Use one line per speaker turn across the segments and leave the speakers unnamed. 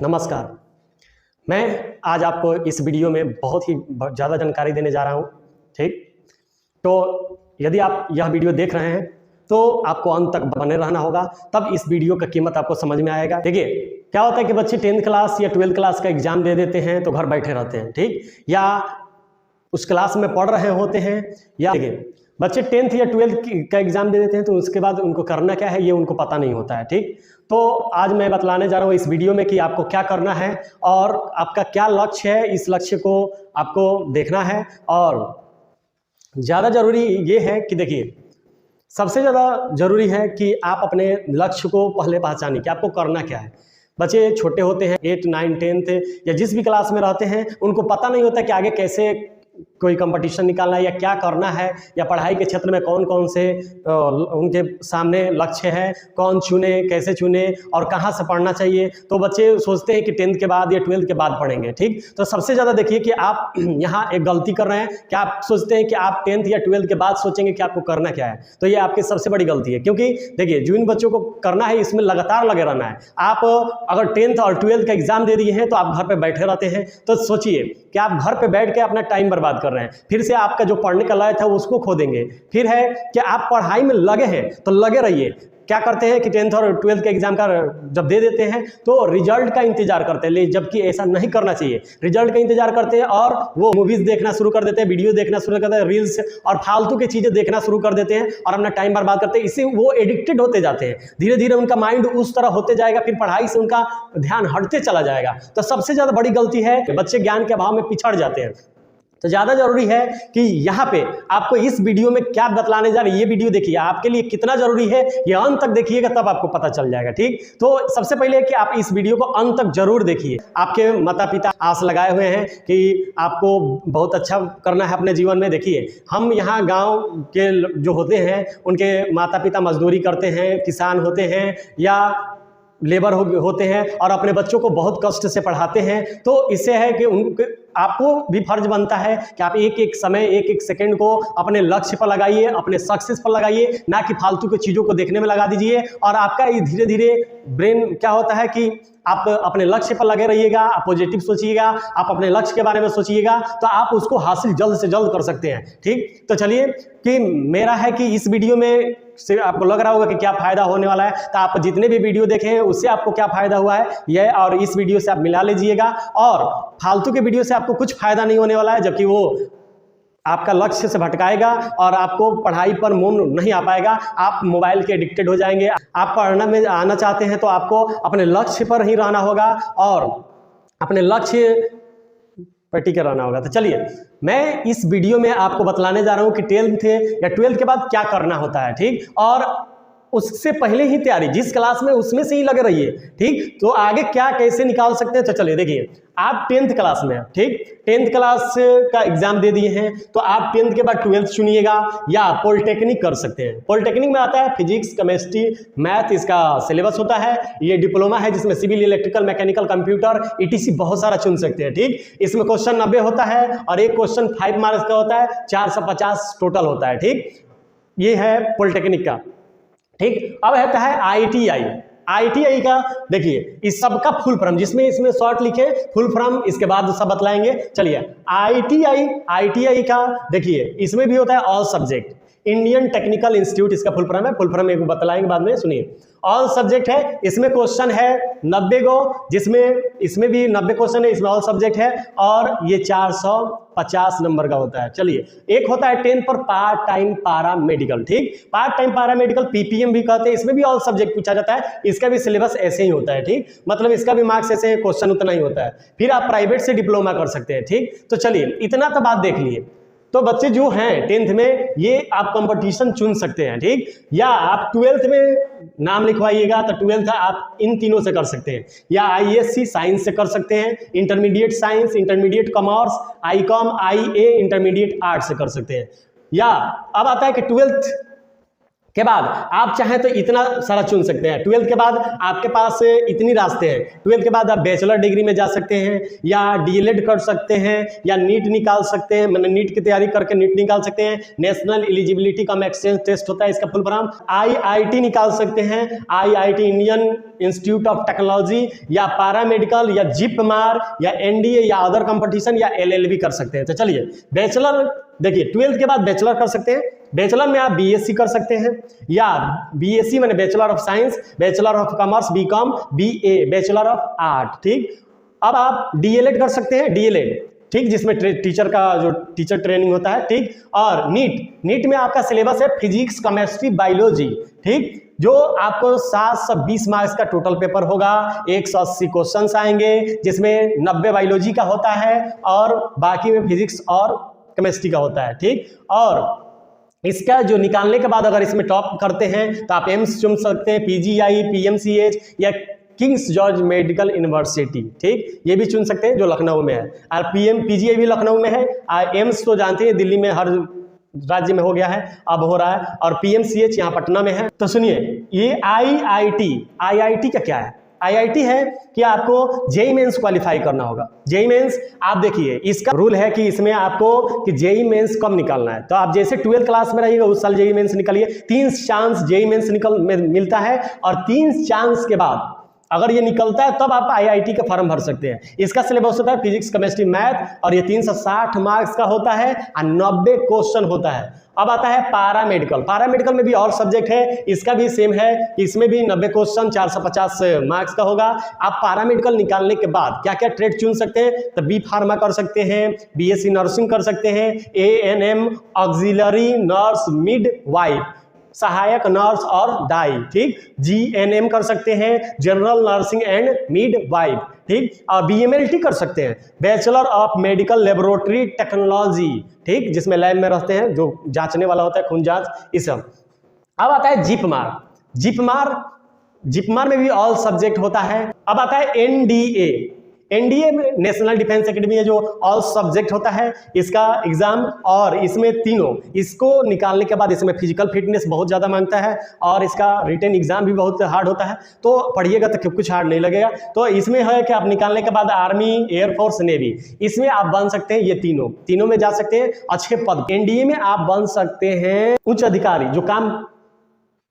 नमस्कार। मैं आज आपको इस वीडियो में बहुत ही ज़्यादा जानकारी देने जा रहा हूँ। ठीक, तो यदि आप यह वीडियो देख रहे हैं तो आपको अंत तक बने रहना होगा, तब इस वीडियो का कीमत आपको समझ में आएगा। देखिए, क्या होता है कि बच्चे 10th क्लास या 12th क्लास का एग्जाम दे देते हैं तो घर बैठे रहते हैं। ठीक, या उस क्लास में पढ़ रहे होते हैं, या देखिए बच्चे 10th या 12th का एग्जाम दे देते हैं तो उसके बाद उनको करना क्या है ये उनको पता नहीं होता है। ठीक, तो आज मैं बतलाने जा रहा हूँ इस वीडियो में कि आपको क्या करना है और आपका क्या लक्ष्य है। इस लक्ष्य को आपको देखना है और ज़्यादा ज़रूरी ये है कि देखिए, सबसे ज़्यादा ज़रूरी है कि आप अपने लक्ष्य को पहले पहचानिए कि आपको करना क्या है। बच्चे छोटे होते हैं, 8, 9, 10th या जिस भी क्लास में रहते हैं, उनको पता नहीं होता कि आगे कैसे कोई कंपटीशन निकालना है या क्या करना है, या पढ़ाई के क्षेत्र में कौन कौन से उनके सामने लक्ष्य है, कौन चुने, कैसे चुने और कहाँ से पढ़ना चाहिए। तो बच्चे सोचते हैं कि 10th के बाद या 12th के बाद पढ़ेंगे। ठीक, तो सबसे ज़्यादा देखिए कि आप यहाँ एक गलती कर रहे हैं कि आप सोचते हैं कि आप 10th या 12th के बाद सोचेंगे कि आपको करना क्या है। तो ये आपकी सबसे बड़ी गलती है, क्योंकि देखिए जिन बच्चों को करना है इसमें लगातार लगे रहना है। आप अगर 10th और 12th का एग्जाम दे दिए हैं तो आप घर पर बैठे रहते हैं, तो सोचिए कि आप घर पर बैठ के अपना टाइम बर्बाद कर रहे हैं, फिर से आपका जो पढ़ने का लय था उसको खो देंगे। फिर है कि आप पढ़ाई में लगे हैं तो लगे रहिए। क्या करते हैं कि 10th और 12th के एग्जाम का जब दे देते हैं तो रिजल्ट का इंतजार करते हैं, जबकि ऐसा नहीं करना चाहिए। रिजल्ट का इंतजार करते हैं और वो मूवीज देखना शुरू कर देते हैं, वीडियो देखना शुरू कर देते हैं, रील्स और फालतू की चीजें देखना शुरू कर देते हैं और अपना टाइम बर्बाद करते हैं। इससे वो एडिक्टेड होते जाते हैं, धीरे धीरे उनका माइंड उस तरह होते जाएगा, फिर पढ़ाई से उनका ध्यान हटते चला जाएगा। तो सबसे ज्यादा बड़ी गलती है कि बच्चे ज्ञान के अभाव में पिछड़ जाते हैं। तो ज़्यादा जरूरी है कि यहाँ पे आपको इस वीडियो में क्या बतलाने जा रहे हैं, ये वीडियो देखिए आपके लिए कितना जरूरी है, ये अंत तक देखिएगा तब आपको पता चल जाएगा। ठीक, तो सबसे पहले कि आप इस वीडियो को अंत तक जरूर देखिए। आपके माता पिता आस लगाए हुए हैं कि आपको बहुत अच्छा करना है अपने जीवन में। देखिए, हम यहाँ गाँव के जो होते हैं उनके माता पिता मजदूरी करते हैं, किसान होते हैं या लेबर होते हैं और अपने बच्चों को बहुत कष्ट से पढ़ाते हैं। तो इससे है कि उनके आपको भी फर्ज बनता है कि आप एक एक समय, एक एक सेकंड को अपने लक्ष्य पर लगाइए, अपने सक्सेस पर लगाइए, ना कि फालतू की चीज़ों को देखने में लगा दीजिए। और आपका ये धीरे धीरे ब्रेन क्या होता है कि आप अपने लक्ष्य पर लगे रहिएगा, आप पॉजिटिव सोचिएगा, आप अपने लक्ष्य के बारे में सोचिएगा, तो आप उसको हासिल जल्द से जल्द कर सकते हैं। ठीक, तो चलिए कि मेरा है कि इस वीडियो में से आपको लग रहा होगा कि क्या फ़ायदा होने वाला है, तो आप जितने भी वीडियो देखे हैं उससे आपको क्या फ़ायदा हुआ है ये और इस वीडियो से आप मिला लीजिएगा। और फालतू के वीडियो से आपको कुछ फ़ायदा नहीं होने वाला है, जबकि वो आपका लक्ष्य से भटकाएगा और आपको पढ़ाई पर मन नहीं आ पाएगा। आप मोबाइल के एडिक्टेड हो जाएंगे। आप पढ़ने में आना चाहते हैं तो आपको अपने लक्ष्य पर ही रहना होगा और अपने लक्ष्य पर टिके रहना होगा। तो चलिए, मैं इस वीडियो में आपको बतलाने जा रहा हूँ कि 10th या 12th के बाद क्या करना होता है। ठीक, और उससे पहले ही तैयारी जिस क्लास में उसमें से ही लगे रहिए। ठीक, तो आगे क्या कैसे निकाल सकते हैं, तो चलिए देखिए, आप 10th क्लास में हैं। ठीक, 10th क्लास का एग्जाम दे दिए हैं तो आप 10th के बाद 12th चुनिएगा या पॉलिटेक्निक कर सकते हैं। पॉलिटेक्निक में आता है फिजिक्स, केमिस्ट्री, मैथ, इसका सिलेबस होता है। ये डिप्लोमा है जिसमें civil, electrical, mechanical, computer ETC बहुत सारा चुन सकते हैं। ठीक, इसमें क्वेश्चन 90 होता है और एक क्वेश्चन 5 मार्क्स का होता है, 450 टोटल होता है। ठीक, ये है पॉलिटेक्निक का। ठीक, अब रहता है ITI का। देखिए, इस सब का फुल फॉर्म, जिसमें इसमें शॉर्ट लिखे फुल फॉर्म, इसके बाद सब बतलाएंगे। चलिए, ITI का देखिए, इसमें भी होता है all subject, Indian technical institute इसका फुल फॉर्म है। फुल फॉर्म एक बतलाएंगे बाद में, सुनिए। ऑल सब्जेक्ट है, इसमें क्वेश्चन है 90 गो, जिसमें इसमें भी 90 क्वेश्चन है, इसमें ऑल सब्जेक्ट है और ये 450 नंबर का होता है। चलिए, एक होता है 10 पर पार्ट टाइम पारा मेडिकल। ठीक, पार्ट टाइम पारा मेडिकल PPM भी कहते हैं, इसमें भी ऑल सब्जेक्ट पूछा जाता है। इसका भी सिलेबस ऐसे ही होता है। ठीक, मतलब इसका भी मार्क्स ऐसे है, क्वेश्चन उतना ही होता है। फिर आप प्राइवेट से डिप्लोमा कर सकते हैं। ठीक, तो चलिए, इतना तो बात देख लिए। तो बच्चे जो हैं 10th में, ये आप कंपटीशन चुन सकते हैं। ठीक, या आप 12th में नाम लिखवाइएगा तो 12th आप इन तीनों से कर सकते हैं, या ISC साइंस से कर सकते हैं, intermediate science, intermediate commerce, ICOM IA intermediate art से कर सकते हैं। या अब आता है कि 12th के बाद आप चाहें तो इतना सारा चुन सकते हैं। 12th के बाद आपके पास इतनी रास्ते हैं। 12th के बाद आप बैचलर डिग्री में जा सकते हैं, या डीएलएड कर सकते हैं, या नीट निकाल सकते हैं, मतलब नीट की तैयारी करके नीट निकाल सकते हैं। National eligibility cum exchange test होता है, इसका फुल फॉर्म। आईआईटी निकाल सकते हैं, IIT Indian institute of technology, या पैरामेडिकल, या जिपमार, या एनडीए, या अदर कंपटीशन, या एलएलबी कर सकते हैं। तो चलिए बैचलर देखिए, 12th के बाद बैचलर कर सकते हैं। बैचलर में आप बीएससी कर सकते हैं, या बीएससी मैंने bachelor of science, bachelor of commerce, BCom, BA, bachelor of art. ठीक, अब आप डीएलएड कर सकते हैं, डीएलएड, ठीक, जिसमें टीचर का जो टीचर ट्रेनिंग होता है। ठीक, और नीट में आपका सिलेबस है फिजिक्स, केमिस्ट्री, बायोलॉजी। ठीक, जो आपको 720 मार्क्स का टोटल पेपर होगा, 180 क्वेश्चंस आएंगे, जिसमें 90 बायोलॉजी का होता है और बाकी में फिजिक्स और केमिस्ट्री का होता है। ठीक, और इसका जो निकालने के बाद अगर इसमें टॉप करते हैं तो आप एम्स चुन सकते हैं, पीजीआई, पीएमसीएच, या किंग्स जॉर्ज मेडिकल यूनिवर्सिटी। ठीक, ये भी चुन सकते हैं जो लखनऊ में है, और पीजीआई भी लखनऊ में है। एम्स तो जानते हैं दिल्ली में हर राज्य में हो गया है, अब हो रहा है, और पीएमसीएच यहाँ पटना में है। तो सुनिए, ये आईआईटी का क्या है? आईआईटी है कि आपको जेई मेंस क्वालिफाई करना होगा। जेई मेंस आप देखिए, इसका रूल है कि इसमें आपको कि जेई मेंस कब निकालना है। तो आप जैसे 12th क्लास में रहिएगा उस साल जेई मेंस निकालिए, 3 चांस जेई मेंस मिलता है, और 3 चांस के बाद अगर ये निकलता है तब आप आईआईटी का फॉर्म भर सकते हैं। इसका सिलेबस होता है फिजिक्स, केमिस्ट्री, मैथ, और ये 360 मार्क्स का होता है और 90 क्वेश्चन होता है। अब आता है पैरामेडिकल में भी और सब्जेक्ट है, इसका भी सेम है, इसमें भी 90 क्वेश्चन 450 मार्क्स का होगा। आप पैरामेडिकल निकालने के बाद क्या क्या ट्रेड चुन सकते हैं? तो बी फार्मा कर सकते हैं, बीएससी नर्सिंग कर सकते हैं, ANM, auxiliary nurse, mid wife, सहायक नर्स और दाई। ठीक, जीएनएम कर सकते हैं, general nursing and mid wife. ठीक, और बीएमएलटी कर सकते हैं, bachelor of medical laboratory technology. ठीक, जिसमें लैब में रहते हैं, जो जांचने वाला होता है, खून जांच, ये सब। अब आता है जिपमार में भी ऑल सब्जेक्ट होता है। अब आता है एनडीए में नेशनल डिफेंस एकेडमी है, जो ऑल सब्जेक्ट होता है, इसका एग्जाम, और इसमें तीनों, इसको निकालने के बाद इसमें फिजिकल फिटनेस बहुत ज़्यादा मांगता है, और इसका रिटन एग्जाम भी बहुत हार्ड होता है। तो पढ़िएगा तो कुछ हार्ड नहीं लगेगा। तो इसमें है कि आप निकालने के बाद आर्मी, एयरफोर्स, नेवी, इसमें आप बन सकते हैं, ये तीनों में जा सकते हैं अच्छे पद। एनडीए में आप बन सकते हैं उच्च अधिकारी, जो काम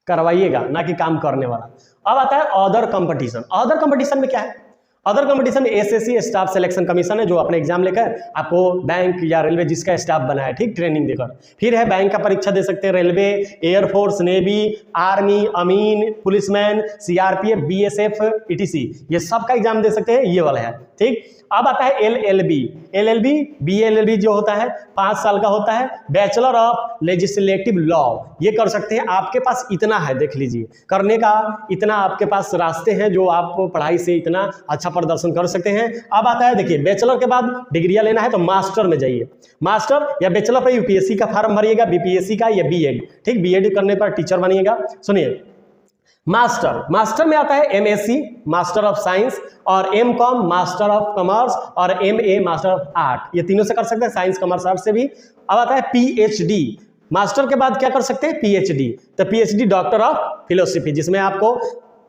करवाइएगा, ना कि काम करने वाला। अब आता है अदर कंपटीशन में क्या है? Other competition SSC staff selection commission है, जो अपने एग्जाम लेकर आपको बैंक या रेलवे जिसका स्टाफ बना है, ठीक, ट्रेनिंग देकर। फिर है बैंक का परीक्षा दे सकते हैं, रेलवे, एयरफोर्स, नेवी, आर्मी, अमीन, पुलिसमैन, सीआरपीएफ, बीएसएफ, ईटीसी, ये सब का एग्जाम दे सकते हैं, ये वाला है। ठीक, अब आता है एलएलबी, बीएलएलबी जो होता है 5 साल का होता है, बैचलर ऑफ लेजिस्लेटिव लॉ, ये कर सकते हैं। आपके पास इतना है, देख लीजिए, करने का इतना आपके पास रास्ते हैं, जो आप पढ़ाई से इतना अच्छा प्रदर्शन कर सकते हैं। अब आता है, देखिए, बैचलर के बाद डिग्रियां लेना है तो मास्टर में जाइए। मास्टर या बैचलर पर यूपीएससी का फॉर्म भरिएगा, बीपीएससी का, या बीएड। ठीक, बीएड करने पर टीचर बनिएगा। सुनिए, मास्टर में आता है एमएससी मास्टर ऑफ साइंस, और एमकॉम मास्टर ऑफ कॉमर्स, और एमए मास्टर ऑफ आर्ट, ये तीनों से कर सकते हैं, साइंस, कॉमर्स, आर्ट से भी। अब आता है पीएचडी, मास्टर के बाद क्या कर सकते हैं? पीएचडी। तो पीएचडी डॉक्टर ऑफ फिलोसफी, जिसमें आपको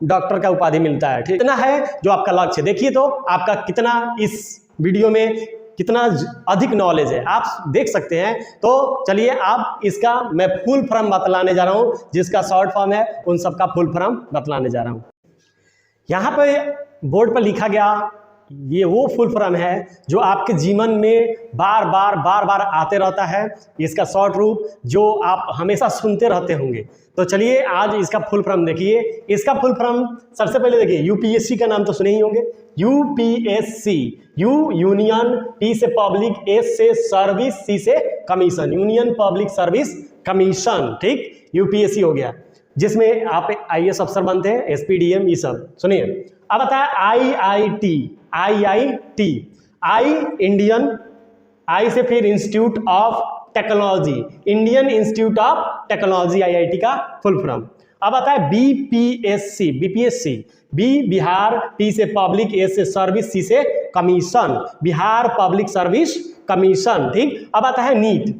डॉक्टर का उपाधि मिलता है। ठीक, इतना है जो आपका लक्ष्य। देखिए तो आपका कितना इस वीडियो में कितना अधिक नॉलेज है, आप देख सकते हैं। तो चलिए, आप इसका मैं फुल फॉर्म बतलाने जा रहा हूं, जिसका शॉर्ट फॉर्म है, उन सबका फुल फॉर्म बतलाने जा रहा हूं। यहाँ पे बोर्ड पर लिखा गया, ये वो फुल फॉर्म है जो आपके जीवन में बार बार आते रहता है। इसका शॉर्ट रूप जो आप हमेशा सुनते रहते होंगे। तो चलिए, आज इसका फुल फॉर्म देखिए। इसका फुल फॉर्म सबसे पहले देखिए, यूपीएससी का नाम तो सुने ही होंगे। यूपीएससी, यू यूनियन, पी से पब्लिक, एस से सर्विस, सी से commission, union public service commission. ठीक, यूपीएससी हो गया, जिसमें आप आईएएस अफसर बनते हैं, एसपीडीएम, ये सब। सुनिए, अब आता है आईआईटी, आई इंडियन, आई से फिर institute of technology, Indian institute of technology, IIT का फुल फॉर्म। अब आता है बीपीएससी, बी बिहार, पी से पब्लिक, एस से सर्विस, सी से commission, Bihar public service commission. ठीक, अब आता है नीट।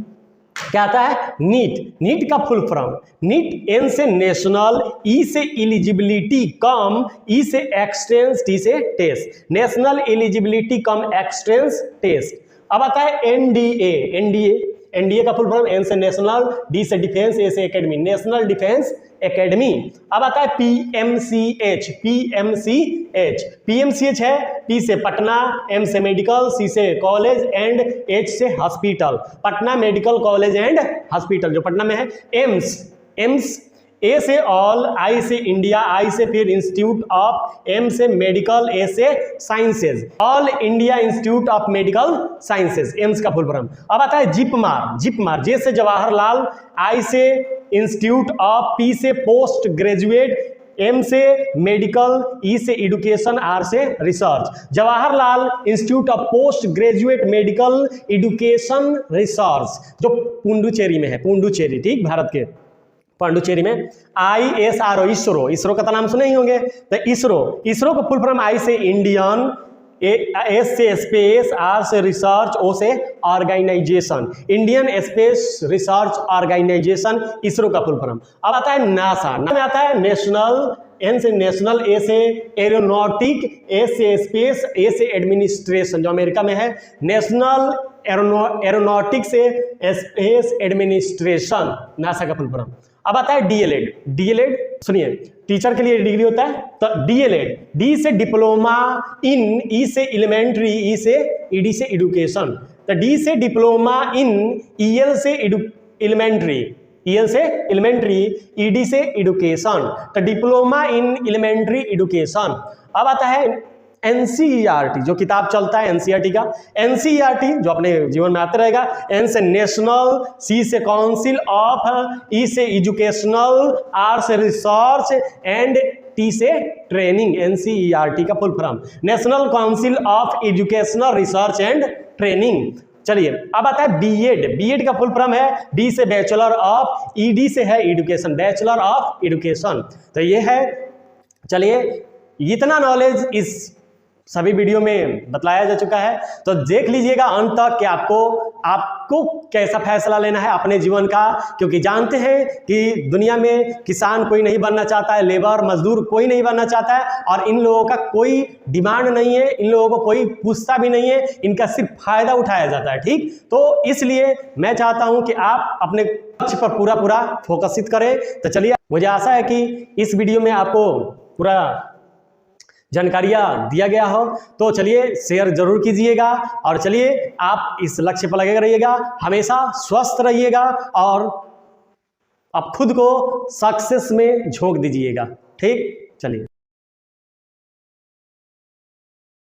क्या आता है? नीट। नीट का फुल फॉर्म, नीट एन से नेशनल, ई से एलिजिबिलिटी कम, ई से एक्सटेंस, टी से टेस्ट, नेशनल एलिजिबिलिटी कम एक्सटेंस टेस्ट। अब आता है एनडीए। एनडीए, एनडीए का फुल फॉर्म, एन से नेशनल, डी से डिफेंस, ए से एकेडमी, नेशनल डिफेंस एकेडमी। अब आता है पीएमसीएच। पीएमसीएच, पीएमसीएच है पी से पटना, एम से मेडिकल, सी से कॉलेज एंड एच से hospital. Patna medical college and hospital जो पटना में है। एम्स, एम्स, ए से ऑल, आई से इंडिया, आई से फिर इंस्टीट्यूट ऑफ, एम से मेडिकल, ए से sciences, all India institute of medical sciences, AIIMS का फुल फॉर्म। अब आता है जिपमार। जिपमार, जे से जवाहरलाल, आई से इंस्टीट्यूट ऑफ, पी से पोस्ट ग्रेजुएट, एम से मेडिकल, ई से एजुकेशन, आर से research. Jawaharlal institute of post graduate medical education research जो पुडुचेरी में है, पुडुचेरी, ठीक, भारत के पांडुचेरी में। ISRO, इसरो, इसरो का तो नाम सुने ही होंगे, तो इसरो, इसरो का फुल फॉर्म, आई से इंडियन, एस से स्पेस, आर से रिसर्च, ओ से organisation, Indian space research organisation, ISRO का फुल फॉर्म। अब आता है नासा। नाम में आता है नेशनल, एन से नेशनल, ए से एरोनॉटिक, ए से स्पेस, ए से एडमिनिस्ट्रेशन जो अमेरिका में है, नेशनल एरोनॉटिक से स्पेस एडमिनिस्ट्रेशन, नासा का फुल फॉर्म। अब आता है डीएलएड। डीएलएड सुनिए, टीचर के लिए डिग्री होता है, तो डीएलएड, डी से डिप्लोमा इन, ई से एलिमेंट्री, ई से ईडी से एजुकेशन, तो डी से डिप्लोमा इन, ईएल से एलिमेंट्री, ईएल से एलिमेंट्री, ईडी से एजुकेशन, तो डिप्लोमा इन एलिमेंट्री एजुकेशन। अब आता है एनसीईआरटी, जो किताब चलता है एनसीईआरटी का, एनसीईआरटी जो अपने जीवन में आते रहेगा। एन से नेशनल, सी से काउंसिल ऑफ, ई से एजुकेशनल, आर से रिसर्च एंड टी से ट्रेनिंग, एनसीईआरटी का full form, national council of educational research and training. चलिए अब आता है बीएड। बीएड का फुल फॉर्म है बी से बैचलर ऑफ, ईडी से है एजुकेशन, बैचलर ऑफ एजुकेशन, तो ये है। चलिए इतना नॉलेज इस सभी वीडियो में बतलाया जा चुका है, तो देख लीजिएगा अंत तक कि आपको कैसा फैसला लेना है अपने जीवन का, क्योंकि जानते हैं कि दुनिया में किसान कोई नहीं बनना चाहता है, लेबर मजदूर कोई नहीं बनना चाहता है, और इन लोगों का कोई डिमांड नहीं है, इन लोगों को कोई पूछता भी नहीं है, इनका सिर्फ फायदा उठाया जाता है, ठीक। तो इसलिए मैं चाहता हूं कि आप अपने लक्ष्य पर पूरा फोकसित करें। तो चलिए, मुझे आशा है कि इस वीडियो में आपको पूरा जानकारियाँ दिया गया हो, तो चलिए शेयर जरूर कीजिएगा, और चलिए आप इस लक्ष्य पर लगे रहिएगा, हमेशा स्वस्थ रहिएगा और आप खुद को सक्सेस में झोंक दीजिएगा, ठीक। चलिए।